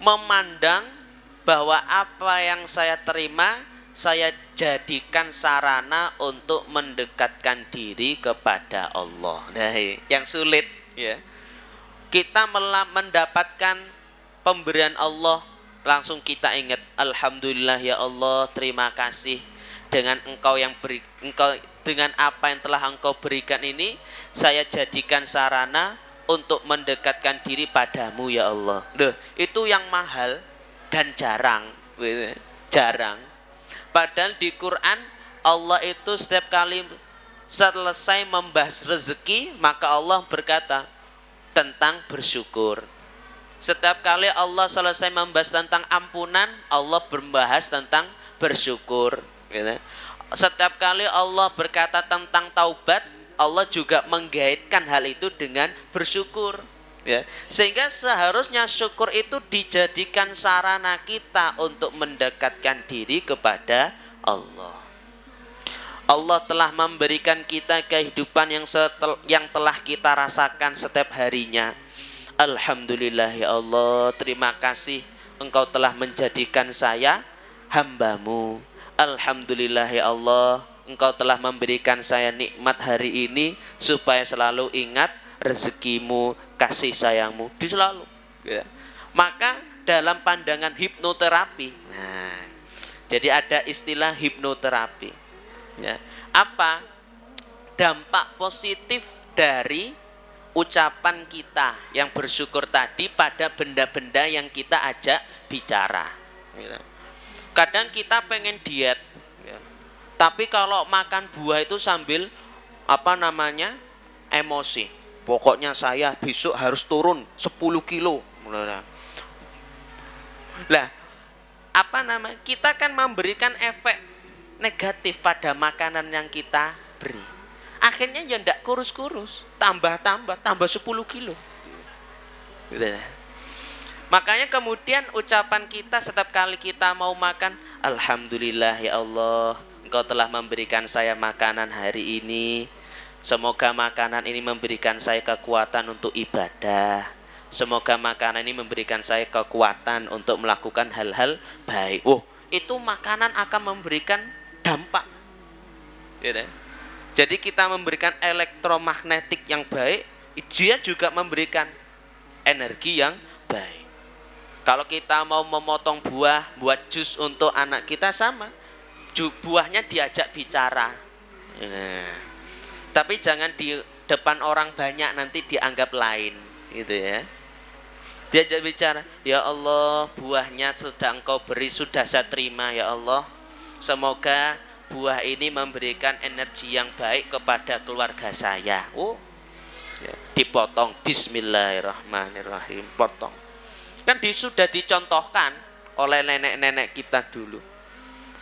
memandang bahwa apa yang saya terima saya jadikan sarana untuk mendekatkan diri kepada Allah. Nah, yang sulit ya. Kita mendapatkan pemberian Allah, langsung kita ingat, alhamdulillah ya Allah, terima kasih dengan dengan apa yang telah Engkau berikan ini, saya jadikan sarana untuk mendekatkan diri padamu ya Allah. Duh, itu yang mahal dan jarang, jarang. Padahal di Quran Allah itu setiap kali selesai membahas rezeki, maka Allah berkata tentang bersyukur. Setiap kali Allah selesai membahas tentang ampunan, Allah membahas tentang bersyukur. Setiap kali Allah berkata tentang taubat, Allah juga menggaitkan hal itu dengan bersyukur. Ya. Sehingga seharusnya syukur itu dijadikan sarana kita untuk mendekatkan diri kepada Allah. Allah telah memberikan kita kehidupan yang telah kita rasakan setiap harinya. Alhamdulillah ya Allah, terima kasih Engkau telah menjadikan saya hamba-Mu. Alhamdulillah ya Allah, Engkau telah memberikan saya nikmat hari ini supaya selalu ingat rezekimu, kasih sayangmu di selalu. Ya. Maka dalam pandangan hipnoterapi, nah, jadi ada istilah hipnoterapi. Ya. Apa dampak positif dari ucapan kita yang bersyukur tadi pada benda-benda yang kita ajak bicara. Ya. Kadang kita pengen diet, ya. Tapi kalau makan buah itu sambil emosi. Pokoknya saya besok harus turun 10 kilo. Lah, kita kan memberikan efek negatif pada makanan yang kita beri. Akhirnya ya ndak kurus-kurus, tambah 10 kilo. Gitu. Makanya kemudian ucapan kita setiap kali kita mau makan, alhamdulillah ya Allah, Engkau telah memberikan saya makanan hari ini. Semoga makanan ini memberikan saya kekuatan untuk ibadah. Semoga makanan ini memberikan saya kekuatan untuk melakukan hal-hal baik. Itu makanan akan memberikan dampak. Ya, jadi kita memberikan elektromagnetik yang baik, dia juga memberikan energi yang baik. Kalau kita mau memotong buah, buat jus untuk anak kita sama, buahnya diajak bicara. Tapi jangan di depan orang banyak, nanti dianggap lain, gitu ya. Diajak bicara, ya Allah, buahnya sudah Engkau beri, sudah saya terima ya Allah. Semoga buah ini memberikan energi yang baik kepada keluarga saya. Dipotong, bismillahirrahmanirrahim, potong. Kan sudah dicontohkan oleh nenek-nenek kita dulu.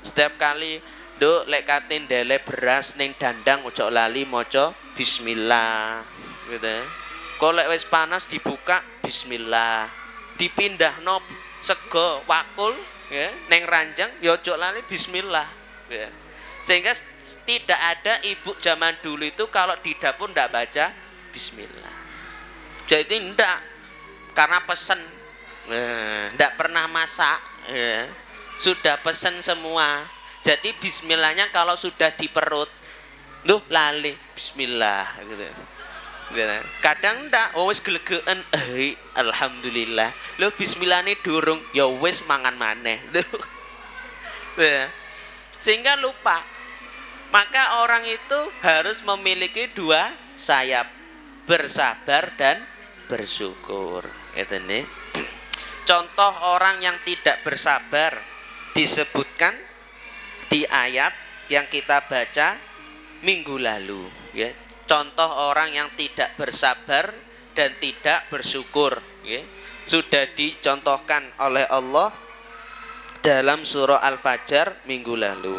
Setiap kali nduk lek katin dele beras ning dandang ojo lali maca bismillah gitu. Kok lek wis panas dibuka bismillah. Dipindahno sego wakul ya ning ranjang ya ojo lali bismillah ya. Sehingga tidak ada ibu zaman dulu itu kalau di dapur ndak baca bismillah. Jadi ndak, karena pesen ndak pernah masak ya. Sudah pesen semua. Jadi bismillahnya kalau sudah di perut, lali bismillah gitu. Kadang ndak, wis glegeken, alhamdulillah. Bismillah ini durung, ya wis mangan maneh. Sehingga lupa. Maka orang itu harus memiliki dua sayap, bersabar dan bersyukur. Itu nih. Contoh orang yang tidak bersabar disebutkan di ayat yang kita baca minggu lalu ya. Contoh orang yang tidak bersabar dan tidak bersyukur ya, sudah dicontohkan oleh Allah dalam surah Al-Fajr minggu lalu.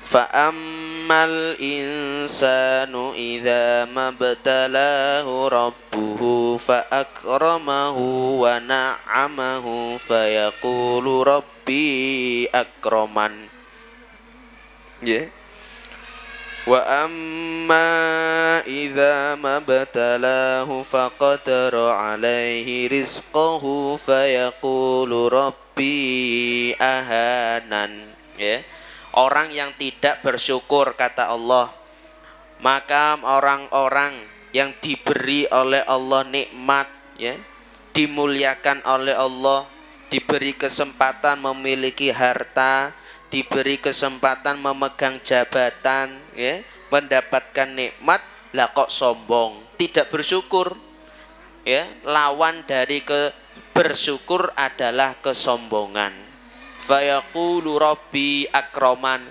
Fa'ammal insanu idza mabtalahu rabbuhu fa'akramahu wa na'amahu fayaqulu rabbi akraman. Ya. Wa amma idza mabtalahu faqadara alaihi rizqahu fayaqulu rabbi ahanan. Ya. Orang yang tidak bersyukur, kata Allah, maka orang-orang yang diberi oleh Allah nikmat, ya, dimuliakan oleh Allah, diberi kesempatan memiliki harta, diberi kesempatan memegang jabatan, ya, mendapatkan nikmat, lah kok sombong, tidak bersyukur, ya. Lawan dari bersyukur adalah kesombongan. Fayaqulu rabbi akraman.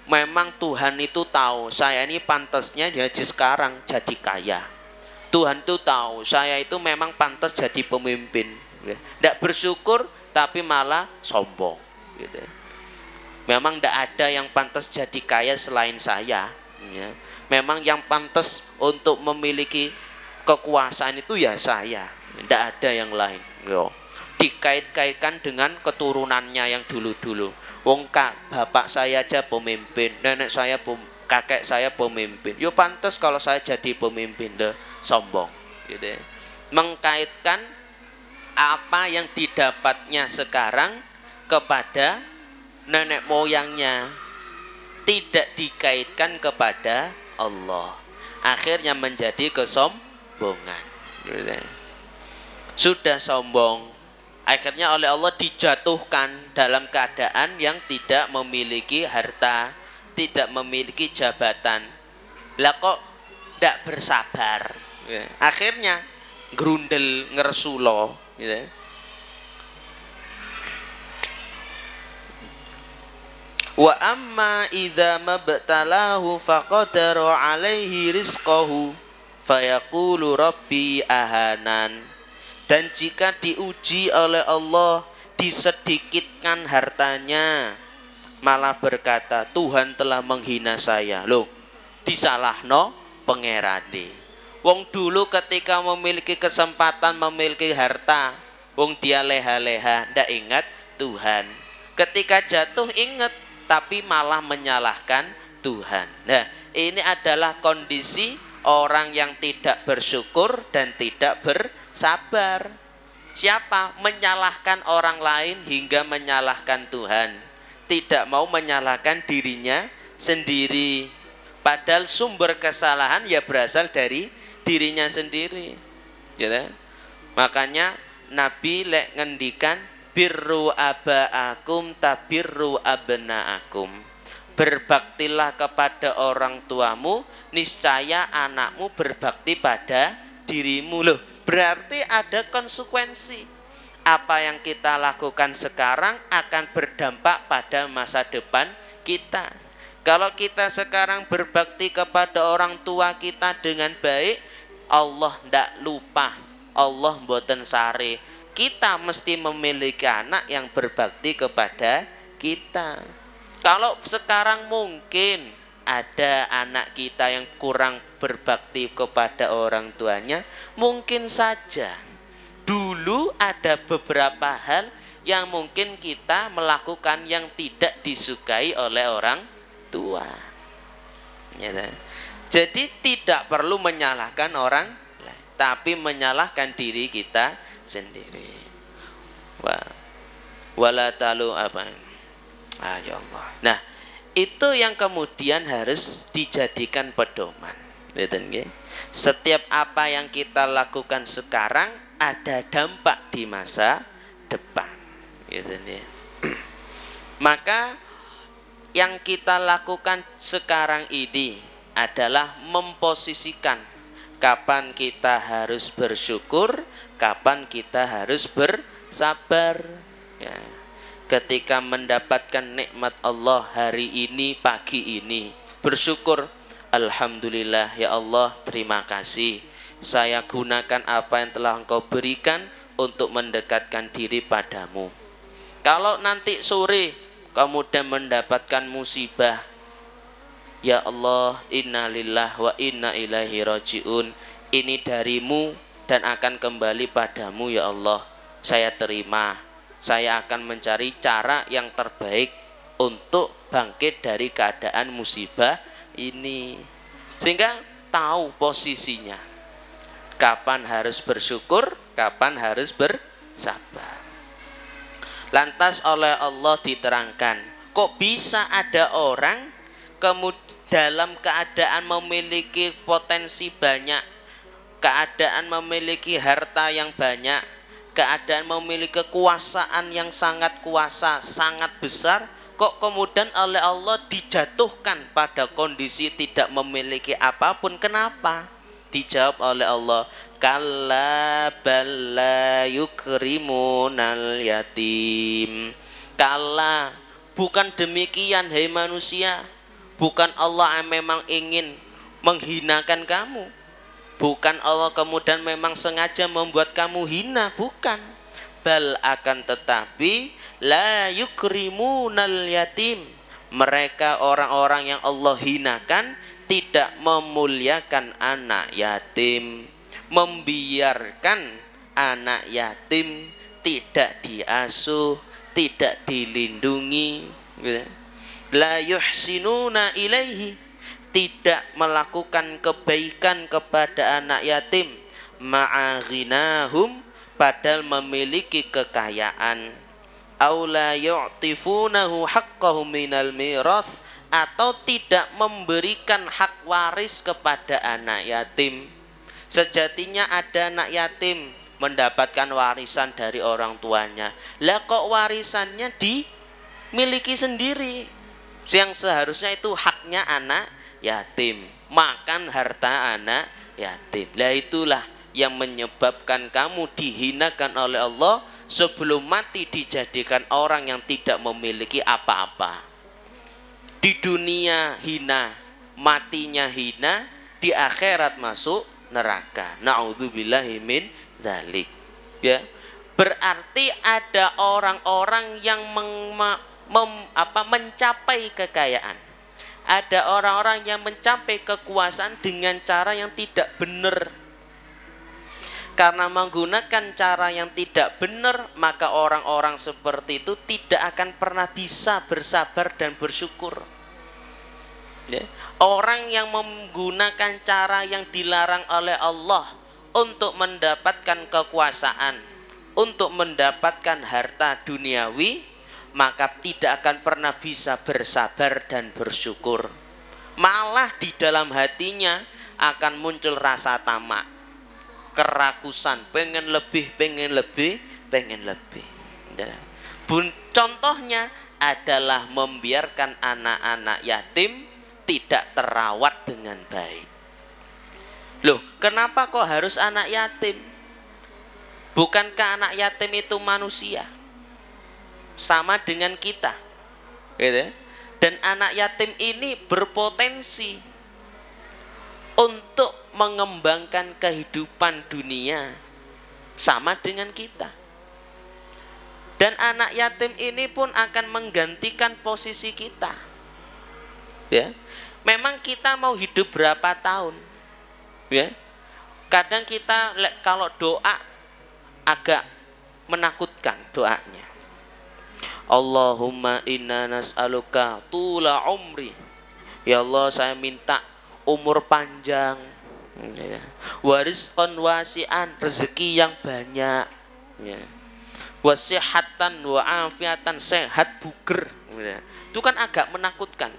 Memang Tuhan itu tahu saya ini pantasnya jadi sekarang jadi kaya. Tuhan itu tahu saya itu memang pantas jadi pemimpin. Tidak bersyukur tapi malah sombong, gitu. Memang tidak ada yang pantas jadi kaya selain saya, ya. Memang yang pantas untuk memiliki kekuasaan itu ya saya, tidak ada yang lain, yo. Dikait-kaitkan dengan keturunannya yang dulu-dulu. Wong bapak saya aja pemimpin, nenek saya kakek saya pemimpin, yo pantas kalau saya jadi pemimpin, deh sombong, gitu, ya. Mengkaitkan apa yang didapatnya sekarang kepada nenek moyangnya, tidak dikaitkan kepada Allah, akhirnya menjadi kesombongan. Sudah sombong, akhirnya oleh Allah dijatuhkan dalam keadaan yang tidak memiliki harta, tidak memiliki jabatan. Lah kok tidak bersabar, akhirnya grundel ngersulo, gitu. Wa amma idza mabtalahu faqadara alaihi rizqahu fayaqulu rabbi ahanan. Dan jika diuji oleh Allah, disedikitkan hartanya, malah berkata Tuhan telah menghina saya. Loh, disalahno pangerane. Wong dulu ketika memiliki kesempatan memiliki harta, wong dia leha-leha, ndak ingat Tuhan. Ketika jatuh ingat, tapi malah menyalahkan Tuhan. Nah, ini adalah kondisi orang yang tidak bersyukur dan tidak bersabar. Siapa? Menyalahkan orang lain hingga menyalahkan Tuhan. Tidak mau menyalahkan dirinya sendiri. Padahal sumber kesalahan ya berasal dari dirinya sendiri. Ya, makanya Nabi lek ngendikan birru abaakum tabirru abnaakum. Berbaktilah kepada orang tuamu, niscaya anakmu berbakti pada dirimu. Loh, berarti ada konsekuensi. Apa yang kita lakukan sekarang akan berdampak pada masa depan kita. Kalau kita sekarang berbakti kepada orang tua kita dengan baik, Allah ndak lupa, Allah mboten sare. Kita mesti memiliki anak yang berbakti kepada kita. Kalau sekarang mungkin ada anak kita yang kurang berbakti kepada orang tuanya, mungkin saja dulu ada beberapa hal yang mungkin kita melakukan yang tidak disukai oleh orang tua. Jadi tidak perlu menyalahkan orang lain, tapi menyalahkan diri kita sendiri. Wala talu apa? Ya Allah. Nah, itu yang kemudian harus dijadikan pedoman. Setiap apa yang kita lakukan sekarang ada dampak di masa depan. Maka yang kita lakukan sekarang ini adalah memposisikan kapan kita harus bersyukur, kapan kita harus bersabar, ya. Ketika mendapatkan nikmat Allah hari ini, pagi ini, bersyukur, alhamdulillah ya Allah, terima kasih, saya gunakan apa yang telah Engkau berikan untuk mendekatkan diri padamu. Kalau nanti sore kemudian mendapatkan musibah, ya Allah, innalillah wa inna ilaihi rajiun, ini darimu dan akan kembali padamu ya Allah, saya terima. Saya akan mencari cara yang terbaik untuk bangkit dari keadaan musibah ini. Sehingga tahu posisinya. Kapan harus bersyukur, kapan harus bersabar. Lantas oleh Allah diterangkan, kok bisa ada orang dalam keadaan memiliki potensi banyak, keadaan memiliki harta yang banyak, keadaan memiliki kekuasaan yang sangat kuasa, sangat besar, kok kemudian oleh Allah dijatuhkan pada kondisi tidak memiliki apapun. Kenapa? Dijawab oleh Allah, kalla balla yukrimunal yatim. Kalla, bukan demikian hai manusia. Bukan Allah yang memang ingin menghinakan kamu. Bukan Allah kemudian memang sengaja membuat kamu hina, bukan. Bal akan tetapi la yukrimunal yatim. Mereka orang-orang yang Allah hinakan tidak memuliakan anak yatim, membiarkan anak yatim tidak diasuh, tidak dilindungi. La yuhsinuna ilaihi, tidak melakukan kebaikan kepada anak yatim, ma'aghinahum, padahal memiliki kekayaan. Aw la yu'tifunahu haqqahu minal mirath, atau tidak memberikan hak waris kepada anak yatim. Sejatinya ada anak yatim mendapatkan warisan dari orang tuanya. Lah kok warisannya dimiliki sendiri? Yang seharusnya itu haknya anak yatim, makan harta anak yatim. Lah itulah yang menyebabkan kamu dihinakan oleh Allah, sebelum mati dijadikan orang yang tidak memiliki apa-apa. Di dunia hina, matinya hina, di akhirat masuk neraka. Na'udzubillahi min dzalik. Ya. Berarti ada orang-orang yang mencapai kekayaan. Ada orang-orang yang mencapai kekuasaan dengan cara yang tidak benar. Karena menggunakan cara yang tidak benar, maka orang-orang seperti itu tidak akan pernah bisa bersabar dan bersyukur. Ya. Orang yang menggunakan cara yang dilarang oleh Allah untuk mendapatkan kekuasaan, untuk mendapatkan harta duniawi, maka tidak akan pernah bisa bersabar dan bersyukur. Malah di dalam hatinya akan muncul rasa tamak, kerakusan, pengen lebih, pengen lebih, pengen lebih. Contohnya adalah membiarkan anak-anak yatim tidak terawat dengan baik. Loh, kenapa kok harus anak yatim? Bukankah anak yatim itu manusia? Sama dengan kita. Gitu. Dan anak yatim ini berpotensi untuk mengembangkan kehidupan dunia sama dengan kita. Dan anak yatim ini pun akan menggantikan posisi kita. Ya. Memang kita mau hidup berapa tahun? Ya. Kadang kita kalau doa agak menakutkan doanya. Allahumma inna nas'aluka tula umri. Ya Allah, saya minta umur panjang, warizqan wasi'an, rezeki yang banyak, ya. Wasihatan wa afiatan, sehat buger. Itu kan agak menakutkan.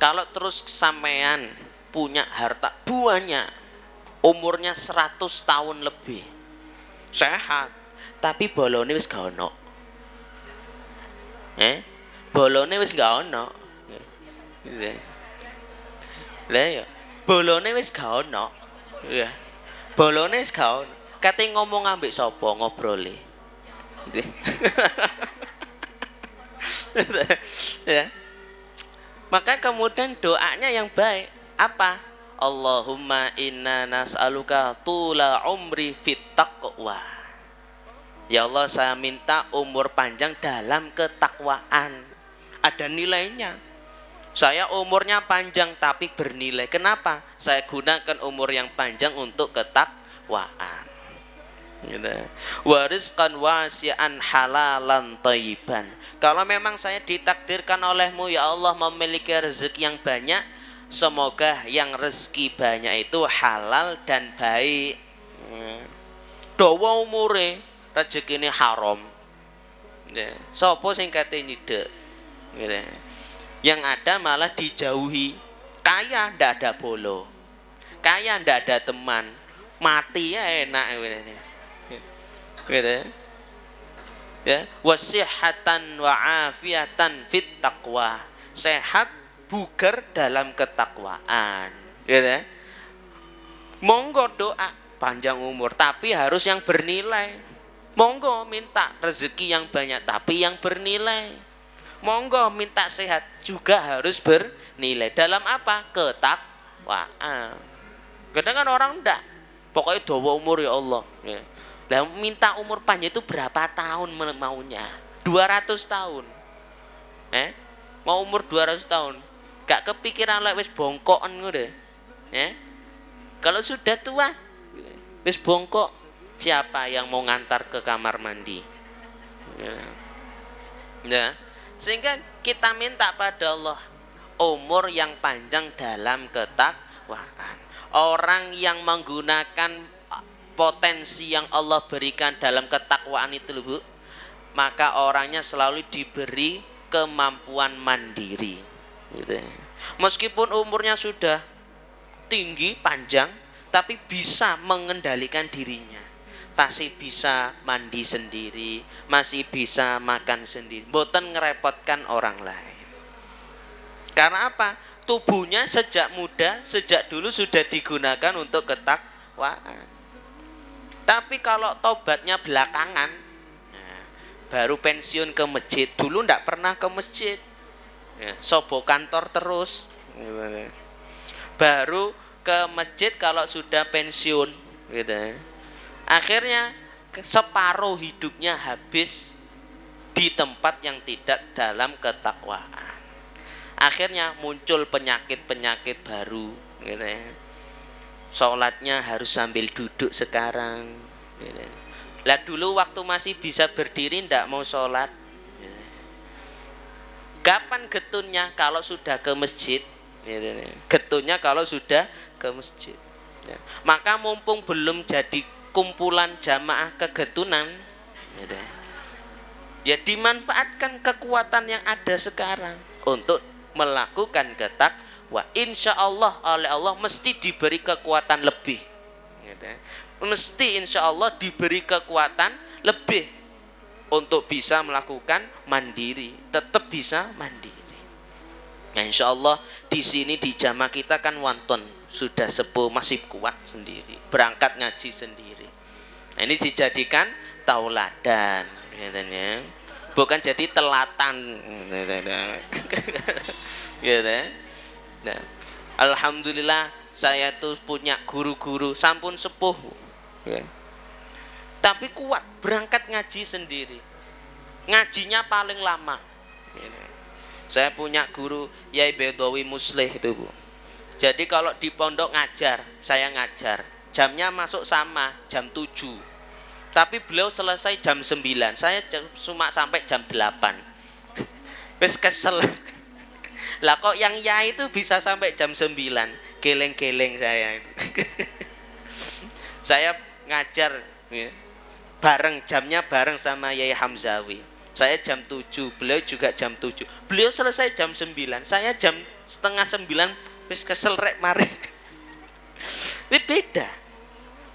Kalau terus sampean punya harta banyak, umurnya 100 tahun lebih, sehat, tapi bolone wis gak ono. Bolone wis gak ono. Lah ya, bolone wis gak ono. Ya. Bolone wis gak ono. Kate ngomong ambek sapa ngobrole. Ya. Maka kemudian doanya yang baik apa? Allahumma inna nas'aluka tula umri fit taqwa. Ya Allah, saya minta umur panjang dalam ketakwaan. Ada nilainya. Saya umurnya panjang tapi bernilai. Kenapa? Saya gunakan umur yang panjang untuk ketakwaan. gitu. Wa rizqan wasi'an halalan thayyiban. Kalau memang saya ditakdirkan olehmu ya Allah memiliki rezeki yang banyak, semoga yang rezeki banyak itu halal dan baik. Dawa umure rezekine haram. Ya, sapa sing kate nyidek. Gitu. Yang ada malah dijauhi. Kaya ndak ada bolo. Kaya ndak ada teman. Mati ya enak gitu. Ya, wasihatan wa afiatan fit taqwa. Sehat bugar dalam ketakwaan. Gitu. Monggo doa panjang umur tapi harus yang bernilai. Monggo minta rezeki yang banyak tapi yang bernilai. Monggo minta sehat juga harus bernilai. Dalam apa? Ketakwaan. Kadang kan orang enggak. Pokoknya dawa umur ya Allah. Ya. Lah minta umur panjang itu berapa tahun maunya? 200 tahun. Mau umur 200 tahun. Gak kepikiran lek wis bongkokan ngono. Kalau sudah tua wis bongkok, siapa yang mau ngantar ke kamar mandi? Ya. Sehingga kita minta pada Allah umur yang panjang dalam ketakwaan. Orang yang menggunakan potensi yang Allah berikan dalam ketakwaan itu Bu, maka orangnya selalu diberi kemampuan mandiri gitu. Meskipun umurnya sudah tinggi, panjang, tapi bisa mengendalikan dirinya. Masih bisa mandi sendiri, masih bisa makan sendiri, boten ngerepotkan orang lain. Karena apa? Tubuhnya sejak muda, sejak dulu sudah digunakan untuk ketakwaan. Tapi kalau tobatnya belakangan, baru pensiun ke masjid, dulu ndak pernah ke masjid, sobo kantor terus, baru ke masjid kalau sudah pensiun, gitu. Akhirnya separuh hidupnya habis di tempat yang tidak dalam ketakwaan. Akhirnya muncul penyakit-penyakit baru, gitu. Sholatnya harus sambil duduk sekarang, gitu. Lah dulu waktu masih bisa berdiri ndak mau sholat. Kapan getunnya? Kalau sudah ke masjid. Getunnya kalau sudah ke masjid. Maka mumpung belum jadi kumpulan jamaah kegetunan, ya dimanfaatkan kekuatan yang ada sekarang untuk melakukan ketakwaan. Insya Allah oleh Allah mesti diberi kekuatan lebih. Mesti insya Allah diberi kekuatan lebih untuk bisa melakukan mandiri, tetap bisa mandiri. Nah, insya Allah di sini di jamaah kita kan wonten sudah sepuh masih kuat sendiri, berangkat ngaji sendiri. Nah, ini dijadikan tauladan, katanya. Bukan jadi telatan, gitu. Nah, alhamdulillah saya tuh punya guru-guru sampun sepuh, ya. Tapi kuat berangkat ngaji sendiri. Ngajinya paling lama. Saya punya guru Yai Bedawi Muslih itu Bu. Jadi kalau di pondok ngajar, saya ngajar. Jamnya masuk sama, jam 7. Tapi beliau selesai jam 9. Saya cuma sampai jam 8. Wis kesel. Lah kok yang Yai itu bisa sampai jam 9. Geleng-geleng saya. Saya ngajar ya. Bareng jamnya bareng sama Yai Hamzawi. Saya jam 7, beliau juga jam 7. Beliau selesai jam 9, saya jam setengah 9 wis kesel rek mari. Ini beda.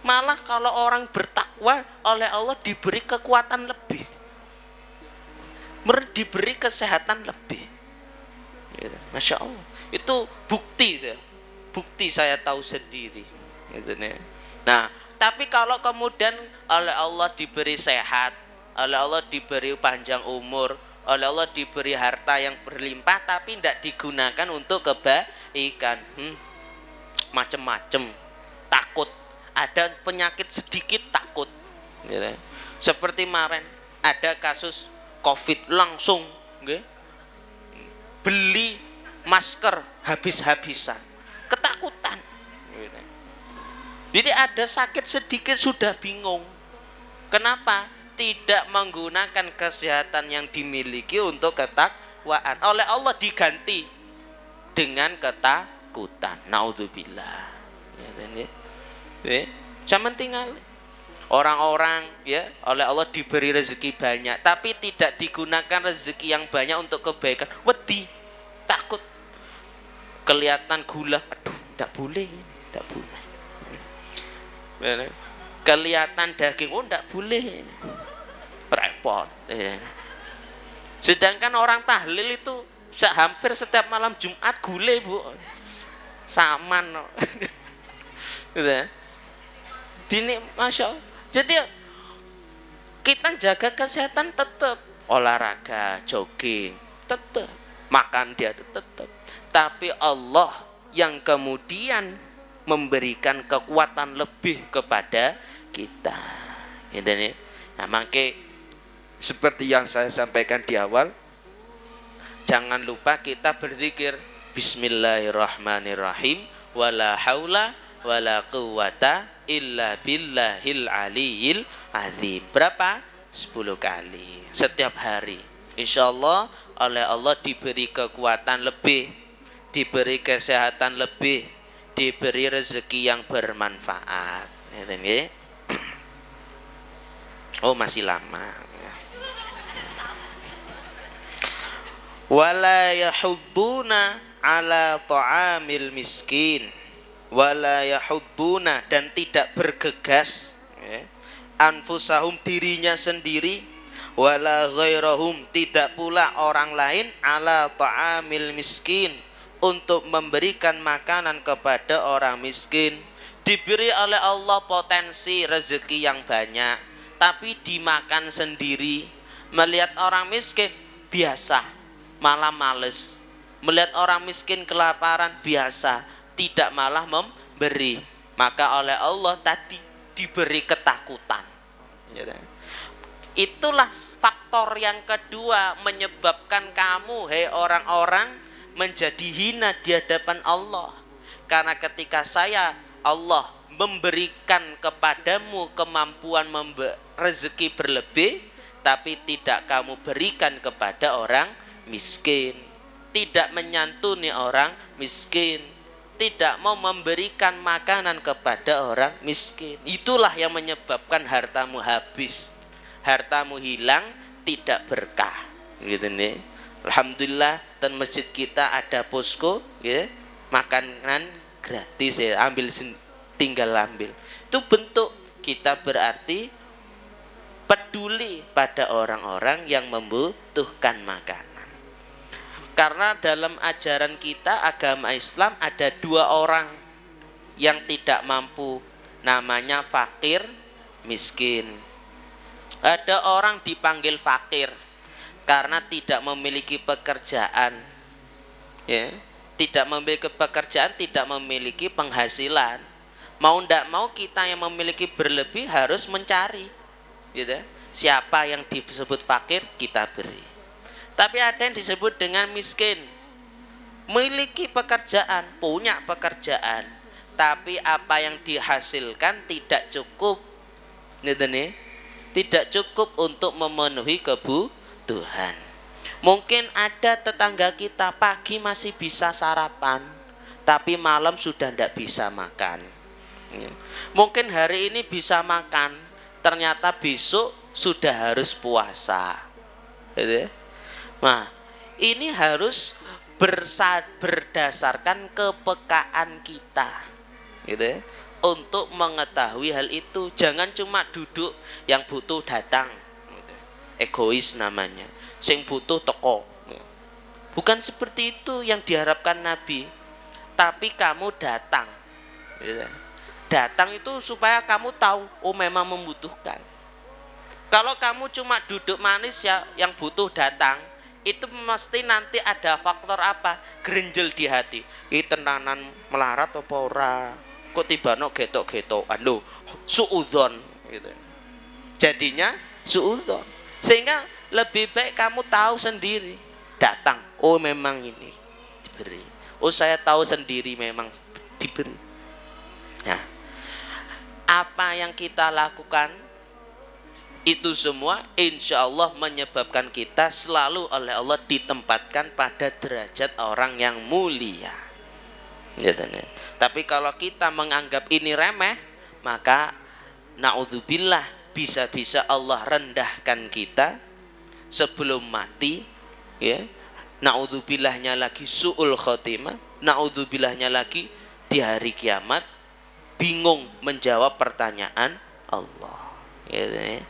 Malah kalau orang bertakwa oleh Allah diberi kekuatan lebih. Diberi kesehatan lebih. Gitu. Masya Allah. Itu bukti deh. Bukti saya tahu sendiri. Gitu, nah, tapi kalau kemudian oleh Allah diberi sehat, oleh Allah diberi panjang umur, oleh Allah diberi harta yang berlimpah, tapi tidak digunakan untuk kebaikan, macem-macem, takut, ada penyakit sedikit takut, gitu. Seperti kemarin ada kasus COVID langsung, gitu. Beli masker habis-habisan, ketakutan. Gitu. Jadi ada sakit sedikit sudah bingung. Kenapa? Tidak menggunakan kesehatan yang dimiliki untuk ketakwaan. Oleh Allah diganti dengan ketakutan. Naudzubillah. Zaman tinggal orang-orang ya oleh Allah diberi rezeki banyak, tapi tidak digunakan rezeki yang banyak untuk kebaikan. Wedi, takut, kelihatan gula, aduh, tidak boleh, tidak boleh. Kelihatan daging, oh tidak boleh, repot. Sedangkan orang tahlil itu hampir setiap malam Jumat gule bu, saman. Dini, masya Allah. Jadi kita jaga kesehatan tetap olahraga, jogging, tetap makan dia tetap. Tapi Allah yang kemudian memberikan kekuatan lebih kepada kita. Ini. Nah, makanya seperti yang saya sampaikan di awal, jangan lupa kita berzikir Bismillahirrahmanirrahim, wala haula wala quwata illa billahil aliyil azim. Berapa? 10 kali setiap hari. Insyaallah oleh Allah diberi kekuatan lebih, diberi kesehatan lebih, diberi rezeki yang bermanfaat. Oh, masih lama. Wala yahudduna ala ta'amil miskin, wala yahudduna, dan tidak bergegas anfusahum, dirinya sendiri, wala ghairahum, tidak pula orang lain, ala ta'amil miskin, untuk memberikan makanan kepada orang miskin. Diberi oleh Allah potensi rezeki yang banyak, tapi dimakan sendiri. Melihat orang miskin biasa, malah males. Melihat orang miskin kelaparan biasa, tidak malah memberi. Maka oleh Allah tadi diberi ketakutan. Itulah faktor yang kedua menyebabkan kamu, hei orang-orang, menjadi hina di hadapan Allah. Karena ketika Allah memberikan kepadamu kemampuan rezeki berlebih, tapi tidak kamu berikan kepada orang miskin, tidak menyantuni orang miskin, tidak mau memberikan makanan kepada orang miskin. Itulah yang menyebabkan hartamu habis, hartamu hilang, tidak berkah. Gitu nih. Alhamdulillah dan masjid kita ada posko, ya, makanan gratis ya, tinggal ambil. Itu bentuk kita berarti peduli pada orang-orang yang membutuhkan makanan. Karena dalam ajaran kita agama Islam ada 2 orang yang tidak mampu, namanya fakir, miskin. Ada orang dipanggil fakir karena tidak memiliki pekerjaan, ya, tidak memiliki pekerjaan, tidak memiliki penghasilan. Mau ndak mau kita yang memiliki berlebih harus mencari, gitu. Siapa yang disebut fakir kita beri. Tapi ada yang disebut dengan miskin, memiliki pekerjaan, punya pekerjaan, tapi apa yang dihasilkan tidak cukup, gitu nih, tidak cukup untuk memenuhi kebutuhan. Mungkin ada tetangga kita pagi masih bisa sarapan, tapi malam sudah tidak bisa makan. Mungkin hari ini bisa makan, ternyata besok sudah harus puasa. Nah, ini harus berdasarkan kepekaan kita, gitu, untuk mengetahui hal itu. Jangan cuma duduk, yang butuh datang, egois namanya. Sing butuh teko. Bukan seperti itu yang diharapkan Nabi. Tapi kamu datang. Datang itu supaya kamu tahu, oh memang membutuhkan. Kalau kamu cuma duduk manis ya, yang butuh datang, itu mesti nanti ada faktor apa? Grenjel di hati. Ini tenanan melarat apa ora? Kok tibano getok-getokan lho, suudzon gitu. Jadinya suudzon. Sehingga lebih baik kamu tahu sendiri, datang, oh memang ini diberi, oh saya tahu sendiri memang diberi. Nah, apa yang kita lakukan Itu semua insya Allah menyebabkan kita selalu oleh Allah ditempatkan pada derajat orang yang mulia. Tapi kalau kita menganggap ini remeh, maka naudzubillah, bisa-bisa Allah rendahkan kita sebelum mati, ya. Naudzubilahnya lagi su'ul khotimah, naudzubilahnya lagi di hari kiamat bingung menjawab pertanyaan Allah, gitu ya.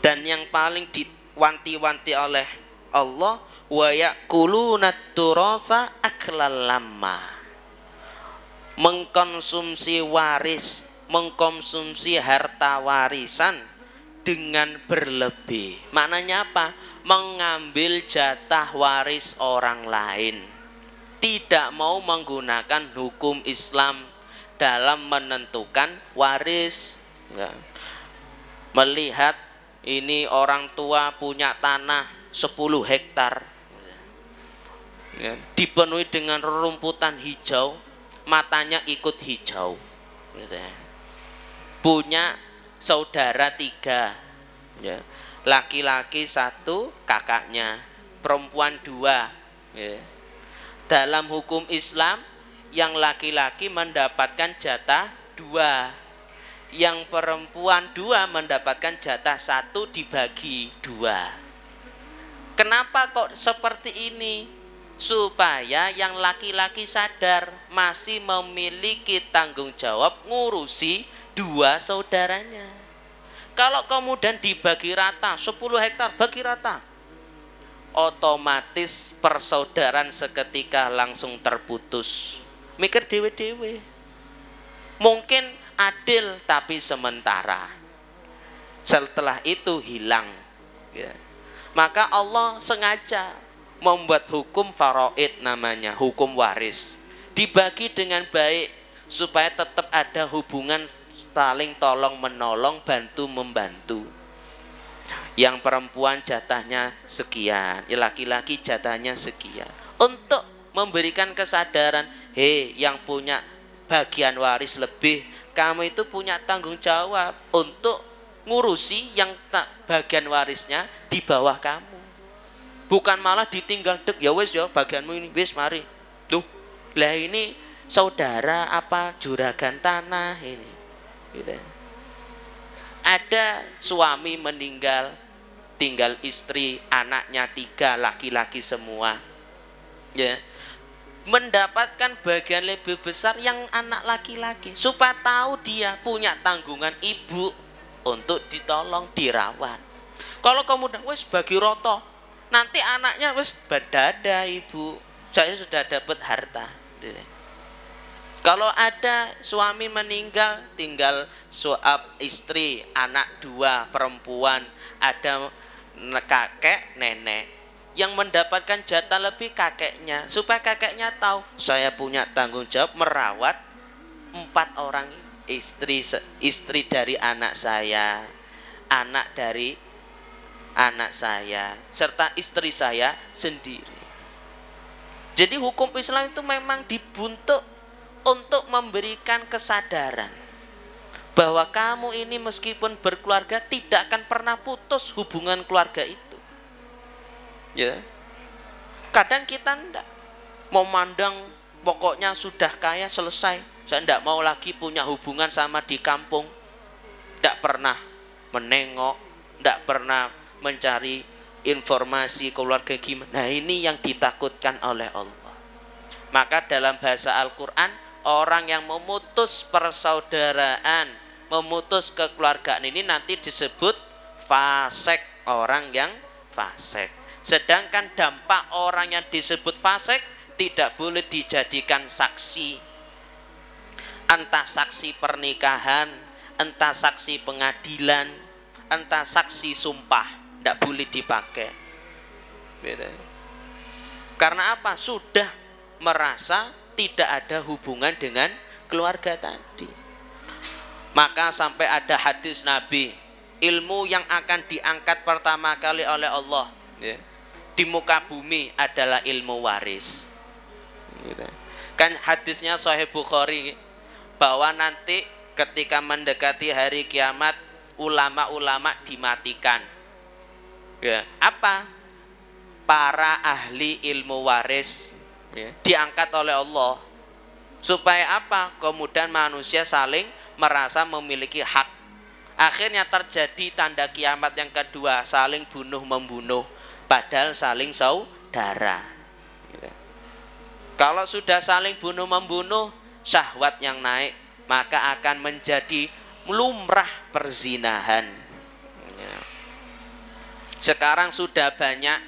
Dan yang paling diwanti-wanti oleh Allah, wa yakulunat turatha aklal lamma, mengkonsumsi waris, mengkonsumsi harta warisan dengan berlebih. Maknanya apa? Mengambil jatah waris orang lain, tidak mau menggunakan hukum Islam dalam menentukan waris. Melihat ini orang tua punya tanah 10 hektar, dipenuhi dengan rerumputan hijau, matanya ikut hijau. Punya saudara 3, laki-laki 1, kakaknya, perempuan 2. Dalam hukum Islam, yang laki-laki mendapatkan jatah 2, yang perempuan 2 mendapatkan jatah 1 dibagi 2. Kenapa kok seperti ini? Supaya yang laki-laki sadar masih memiliki tanggung jawab ngurusi 2 saudaranya. Kalau kemudian dibagi rata, 10 hektar bagi rata, otomatis persaudaraan seketika langsung terputus. Mikir dewe-dewe. Mungkin adil tapi sementara, setelah itu hilang, ya. Maka Allah sengaja membuat hukum faraid, namanya hukum waris, dibagi dengan baik supaya tetap ada hubungan saling tolong menolong, bantu membantu. Yang perempuan jatahnya sekian, laki-laki jatahnya sekian, untuk memberikan kesadaran, yang punya bagian waris lebih, kamu itu punya tanggung jawab untuk ngurusi yang bagian warisnya di bawah kamu. Bukan malah ditinggal, dek ya wis ya bagianmu ini wis mari. Tuh, lah ini saudara apa juragan tanah ini. Gitu. Ada suami meninggal, tinggal istri, anaknya 3 laki-laki semua. Ya. Mendapatkan bagian lebih besar yang anak laki-laki, supaya tahu dia punya tanggungan ibu untuk ditolong, dirawat. Kalau kemudian wis bagi roto, nanti anaknya wis badada, ibu saya sudah dapat harta. Kalau ada suami meninggal, tinggal istri, anak 2 perempuan, ada kakek, nenek, yang mendapatkan jatah lebih kakeknya, supaya kakeknya tahu saya punya tanggung jawab merawat 4 orang istri dari anak saya, anak dari anak saya, serta istri saya sendiri. Jadi hukum Islam itu memang dibentuk untuk memberikan kesadaran bahwa kamu ini meskipun berkeluarga tidak akan pernah putus hubungan keluarga itu. Ya, kadang kita enggak mau mandang, pokoknya sudah kaya selesai, saya enggak mau lagi punya hubungan sama di kampung, enggak pernah menengok, enggak pernah mencari informasi keluarga gimana. Nah, ini yang ditakutkan oleh Allah. Maka dalam bahasa Al-Quran, orang yang memutus persaudaraan, memutus kekeluargaan ini nanti disebut fasik, orang yang fasik. Sedangkan dampak orang yang disebut fasik tidak boleh dijadikan saksi, entah saksi pernikahan, entah saksi pengadilan, entah saksi sumpah, tidak boleh dipakai. Karena apa? Sudah merasa tidak ada hubungan dengan keluarga tadi. Maka sampai ada hadis Nabi, ilmu yang akan diangkat pertama kali oleh Allah, ya, di muka bumi adalah ilmu waris. Kan hadisnya Sahih Bukhari, bahwa nanti ketika mendekati hari kiamat, ulama-ulama dimatikan. Ya, apa? Para ahli ilmu waris ya, diangkat oleh Allah. Supaya apa? Kemudian manusia saling merasa memiliki hak. Akhirnya terjadi tanda kiamat yang kedua, saling bunuh-membunuh, padahal saling saudara. Kalau sudah saling bunuh-membunuh, syahwat yang naik, maka akan menjadi lumrah perzinahan. Sekarang sudah banyak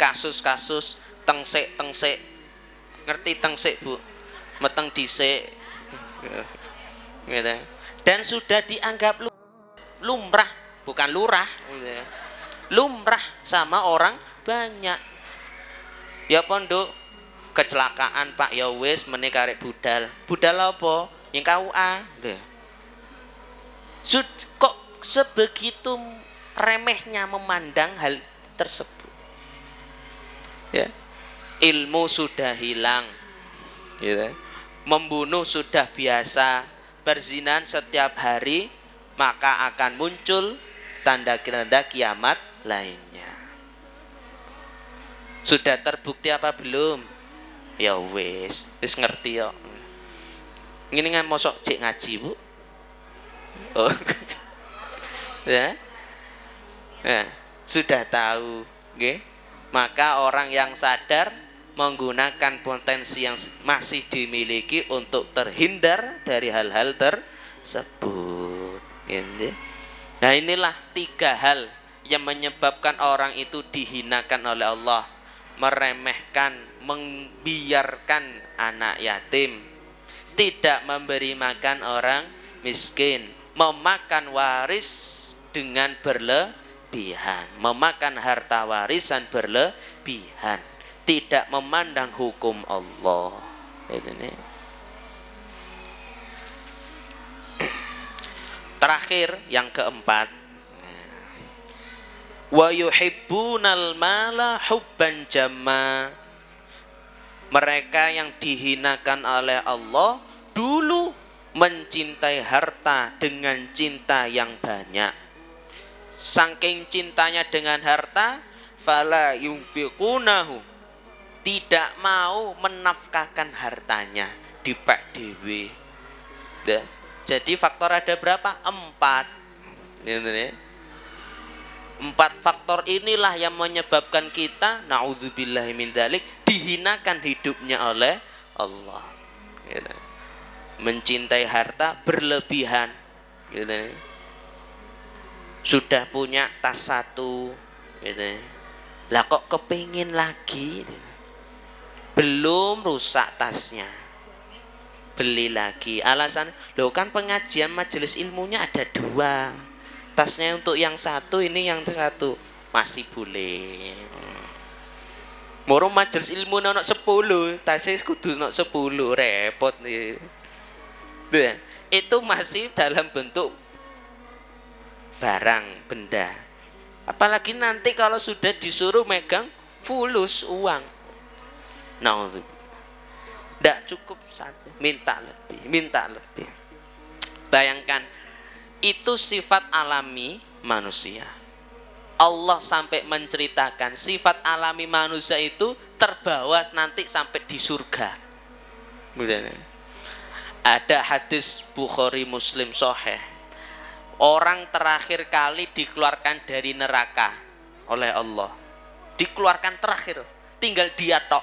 kasus-kasus tengsik. Ngerti tengsik, Bu? Meteng dhisik. Gitu. Dan sudah dianggap lumrah, bukan lurah. Lumrah sama orang banyak. Ya pondok, kecelakaan Pak, ya wis meneh karek budal. Budal apa? Yang KUA. Kok sebegitu remehnya memandang hal tersebut. Ya. Ilmu sudah hilang. Gitu. Membunuh sudah biasa, perzinahan setiap hari, maka akan muncul tanda-tanda kiamat lainnya. Sudah terbukti apa belum? Ya wis ngerti yo. Ngene kan mosok cek ngaji, Bu. Oh. Ya. Nah, sudah tahu, nggih. Maka orang yang sadar menggunakan potensi yang masih dimiliki untuk terhindar dari hal-hal tersebut. Nah, inilah 3 hal yang menyebabkan orang itu dihinakan oleh Allah, meremehkan, membiarkan anak yatim, tidak memberi makan orang miskin, memakan waris dengan berlebihan, memakan harta warisan berlebihan, tidak memandang hukum Allah. Ini. Terakhir yang keempat, wa yuhibbunal mala hubban jamma. Mereka yang dihinakan oleh Allah dulu mencintai harta dengan cinta yang banyak. Saking cintanya dengan harta, fala yunfiqunahu, tidak mau menafkahkan hartanya, dipek dhewe. Jadi faktor ada berapa? 4. 4 faktor inilah yang menyebabkan kita, naudzubillahi min dzalik, dihinakan hidupnya oleh Allah. Mencintai harta berlebihan. Sudah punya tas 1, lah kok kepingin lagi, belum rusak tasnya, beli lagi. Alasan, loh kan pengajian majelis ilmunya ada 2, tasnya untuk yang 1, ini yang 1, masih boleh. Moro majelis ilmu ono 10, tasnya kudu ono 10, repot nih. Itu masih dalam bentuk barang, benda. Apalagi nanti kalau sudah disuruh megang fulus uang. Nah, tidak cukup 1, minta lebih. Bayangkan, itu sifat alami manusia. Allah sampai menceritakan sifat alami manusia itu terbawa nanti sampai di surga. Ada hadis Bukhari Muslim Sahih. Orang terakhir kali dikeluarkan dari neraka oleh Allah, dikeluarkan terakhir, tinggal dia tok.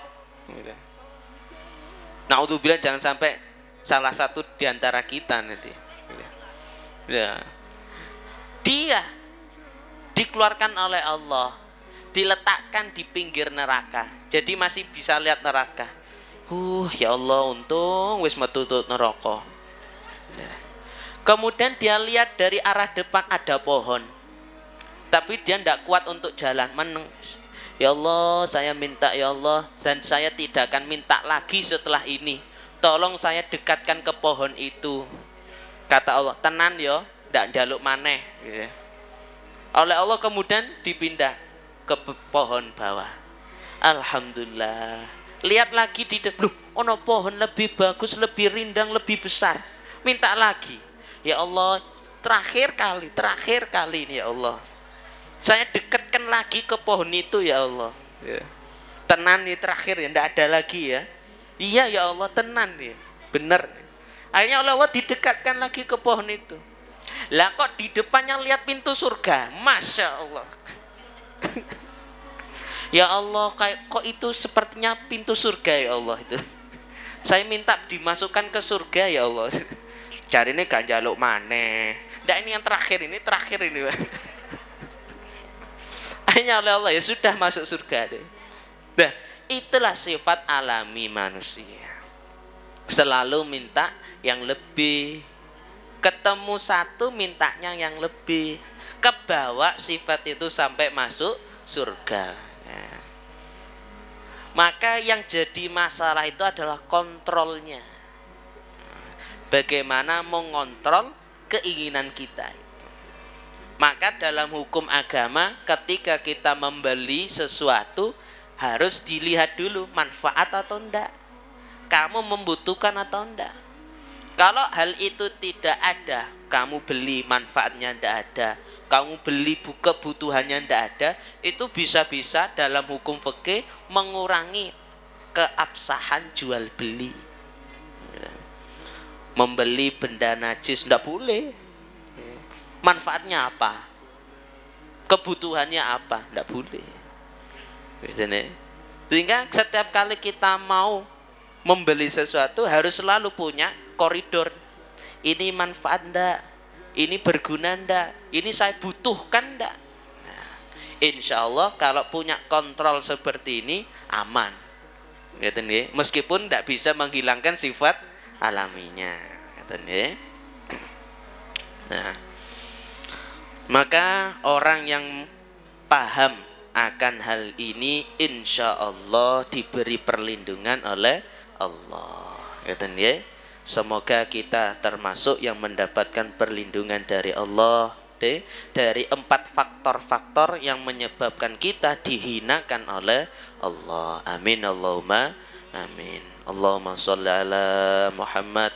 Naudzubillah, jangan sampai salah satu di antara kita nanti. Ya. Dia dikeluarkan oleh Allah, diletakkan di pinggir neraka, jadi masih bisa lihat neraka. Ya Allah, untung wis metu neraka. Kemudian dia lihat dari arah depan ada pohon, tapi dia tidak kuat untuk jalan, meneng. Ya Allah, saya minta, ya Allah, dan saya tidak akan minta lagi setelah ini. Tolong saya dekatkan ke pohon itu. Kata Allah, tenan yo, tidak jaluk maneh. Oleh Allah kemudian dipindah ke pohon bawah. Alhamdulillah. Lihat lagi di depan, ono pohon lebih bagus, lebih rindang, lebih besar. Minta lagi. Ya Allah, terakhir kali ini ya Allah. Saya dekatkan lagi ke pohon itu ya Allah. Ya. Tenan nih terakhir ya, tidak ada lagi ya. Iya ya Allah, tenan nih, benar. Akhirnya Allah didekatkan lagi ke pohon itu. Lah kok di depannya lihat pintu surga, masya Allah. Ya Allah, kayak kok itu sepertinya pintu surga ya Allah itu. Saya minta dimasukkan ke surga ya Allah. Cari ini gak jaluk maneh. Nggak, ini yang terakhir ini. Hanya oleh Allah ya sudah masuk surga deh. Nah, itulah sifat alami manusia. Selalu minta yang lebih. Ketemu satu mintanya yang lebih. Kebawa sifat itu sampai masuk surga. Ya. Maka yang jadi masalah itu adalah kontrolnya. Bagaimana mengontrol keinginan kita itu. Maka dalam hukum agama ketika kita membeli sesuatu harus dilihat dulu manfaat atau enggak. Kamu membutuhkan atau enggak. Kalau hal itu tidak ada, kamu beli manfaatnya enggak ada, kamu beli kebutuhannya enggak ada, itu bisa-bisa dalam hukum fikih mengurangi keabsahan jual beli. Membeli benda najis tidak boleh. Manfaatnya apa? Kebutuhannya apa? Tidak boleh. Sehingga setiap kali kita mau membeli sesuatu harus selalu punya koridor. Ini manfaat ndak? Ini berguna ndak? Ini saya butuhkan ndak? Nah, insya Allah kalau punya kontrol seperti ini aman. Meskipun tidak bisa menghilangkan sifat alaminya. Nah, maka orang yang paham akan hal ini insya Allah diberi perlindungan oleh Allah. Semoga kita termasuk yang mendapatkan perlindungan dari Allah dari 4 faktor-faktor yang menyebabkan kita dihinakan oleh Allah. Amin Allahumma amin. Allahumma sholli ala Muhammad